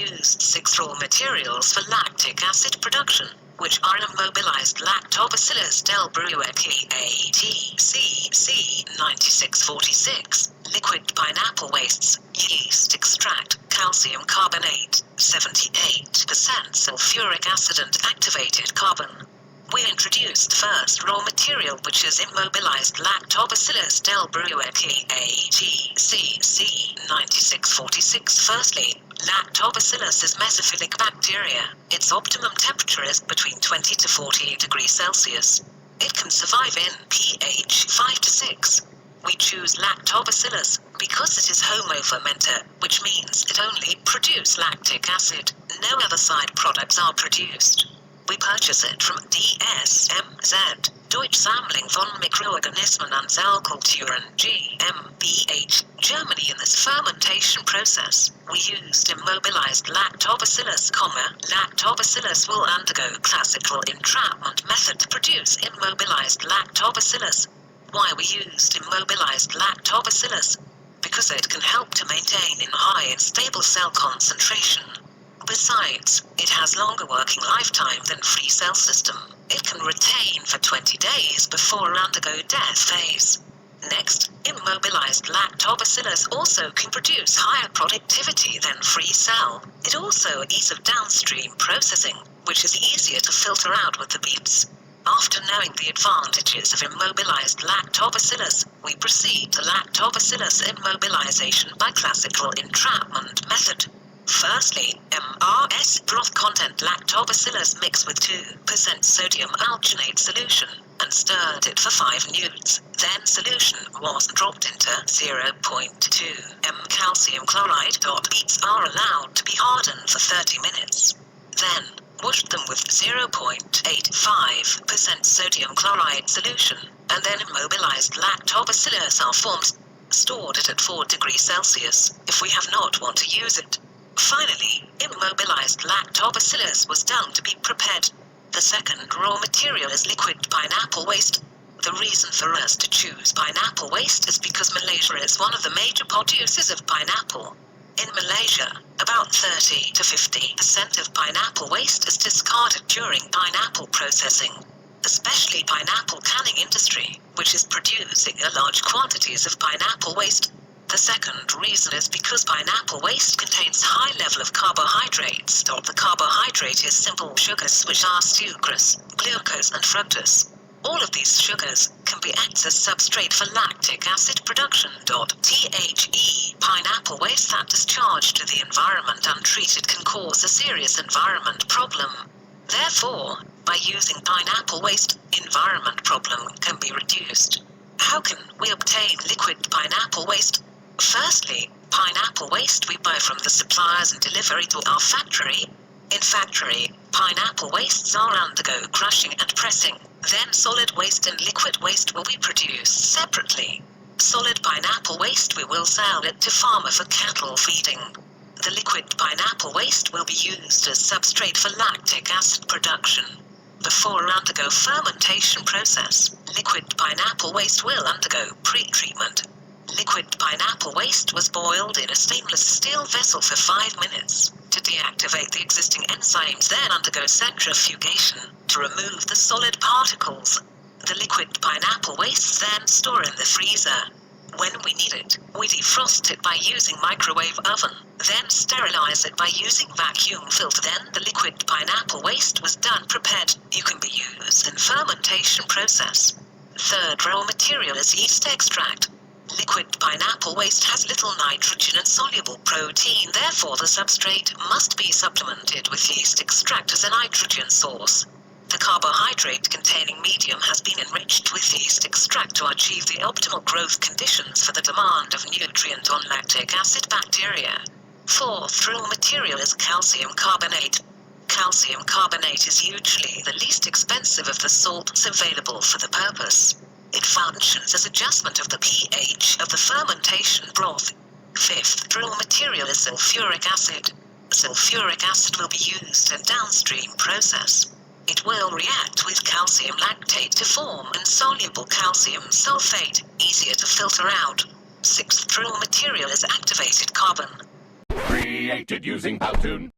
used 6 raw materials for lactic acid production, which are immobilized Lactobacillus delbrueckii ATCC 9646, liquid pineapple wastes, yeast extract, calcium carbonate, 78% sulfuric acid and activated carbon. We introduced first raw material, which is immobilized Lactobacillus delbrueckii ATCC 9646. Firstly, Lactobacillus is mesophilic bacteria. Its optimum temperature is between 20 to 40 degrees Celsius. It can survive in pH 5 to 6. We choose Lactobacillus because it is homofermenter, which means it only produces lactic acid. No other side products are produced. We purchase it from DSMZ, Deutsche Sammlung von Mikroorganismen und Zellkulturen GmbH, Germany. In this fermentation process, we used immobilized Lactobacillus, Lactobacillus will undergo classical entrapment method to produce immobilized Lactobacillus. Why we used immobilized Lactobacillus? Because it can help to maintain in high and stable cell concentration. Besides, it has longer working lifetime than free cell system. It can retain for 20 days before undergo death phase. Next, immobilized Lactobacillus also can produce higher productivity than free cell. It also ease of downstream processing, which is easier to filter out with the beads. After knowing the advantages of immobilized Lactobacillus, we proceed to Lactobacillus immobilization by classical entrapment method. Firstly, MRS broth content Lactobacillus mixed with 2% sodium alginate solution and stirred it for 5 minutes. Then solution was dropped into 0.2 m calcium chloride. Beads are allowed to be hardened for 30 minutes. Then, washed them with 0.85% sodium chloride solution, and then immobilized Lactobacillus are formed, stored it at 4 degrees Celsius, if we have not want to use it. Finally, immobilized Lactobacillus was done to be prepared. The second raw material is liquid pineapple waste. The reason for us to choose pineapple waste is because Malaysia is one of the major producers of pineapple. In Malaysia, about 30 to 50% of pineapple waste is discarded during pineapple processing, especially pineapple canning industry, which is producing large quantities of pineapple waste. The second reason is because pineapple waste contains high level of carbohydrates. The carbohydrate is simple sugars, which are sucrose, glucose and fructose. All of these sugars can be acted as substrate for lactic acid production. The pineapple waste that discharged to the environment untreated can cause a serious environment problem. Therefore, by using pineapple waste, environment problem can be reduced. How can we obtain liquid pineapple waste? Firstly, pineapple waste we buy from the suppliers and deliver it to our factory. In factory, pineapple wastes are undergo crushing and pressing. Then solid waste and liquid waste will be produced separately. Solid pineapple waste we will sell it to farmer for cattle feeding. The liquid pineapple waste will be used as substrate for lactic acid production. Before undergo fermentation process, liquid pineapple waste will undergo pre-treatment. Liquid pineapple waste was boiled in a stainless steel vessel for 5 minutes. To deactivate the existing enzymes, then undergo centrifugation to remove the solid particles. The liquid pineapple waste then store in the freezer. When we need it, we defrost it by using microwave oven, then sterilize it by using vacuum filter. Then the liquid pineapple waste was done prepared. You can be used in fermentation process. Third raw material is yeast extract. Liquid pineapple waste has little nitrogen and soluble protein, therefore the substrate must be supplemented with yeast extract as a nitrogen source. The carbohydrate-containing medium has been enriched with yeast extract to achieve the optimal growth conditions for the demand of nutrient on lactic acid bacteria. Fourth raw material is calcium carbonate. Calcium carbonate is usually the least expensive of the salts available for the purpose. It functions as adjustment of the pH of the fermentation broth. Fifth raw material is sulfuric acid. Sulfuric acid will be used in downstream process. It will react with calcium lactate to form insoluble calcium sulfate, easier to filter out. Sixth raw material is activated carbon. created using Powtoon.